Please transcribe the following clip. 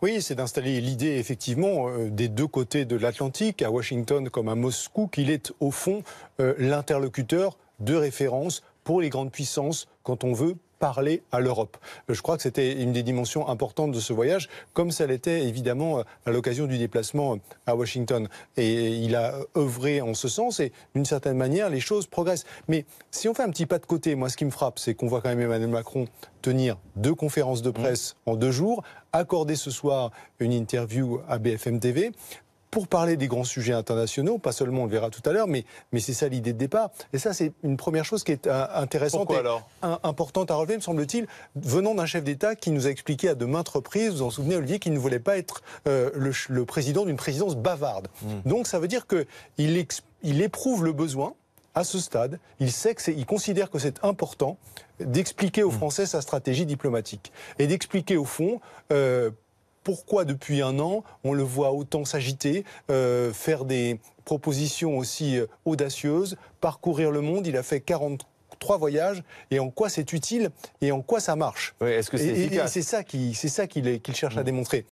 Oui, c'est d'installer l'idée, effectivement, des deux côtés de l'Atlantique, à Washington comme à Moscou, qu'il est, au fond, l'interlocuteur de référence pour les grandes puissances quand on veut parler à l'Europe. Je crois que c'était une des dimensions importantes de ce voyage, comme ça l'était évidemment à l'occasion du déplacement à Washington. Et il a œuvré en ce sens et d'une certaine manière, les choses progressent. Mais si on fait un petit pas de côté, moi ce qui me frappe, c'est qu'on voit quand même Emmanuel Macron tenir 2 conférences de presse en 2 jours, accorder ce soir une interview à BFM TV, pour parler des grands sujets internationaux, pas seulement, on le verra tout à l'heure, mais c'est ça l'idée de départ. Et ça, c'est une première chose qui est intéressante et importante à relever, me semble-t-il, venant d'un chef d'État qui nous a expliqué à de maintes reprises, vous vous en souvenez Olivier, qu'il ne voulait pas être le président d'une présidence bavarde. Donc ça veut dire qu'il éprouve le besoin, à ce stade, il considère que c'est important d'expliquer aux Français sa stratégie diplomatique et d'expliquer au fond pourquoi depuis un an, on le voit autant s'agiter, faire des propositions aussi audacieuses, parcourir le monde. Il a fait 43 voyages, et en quoi c'est utile et en quoi ça marche. Oui, est-ce que c'est efficace ? Et c'est ça qu'il cherche à démontrer.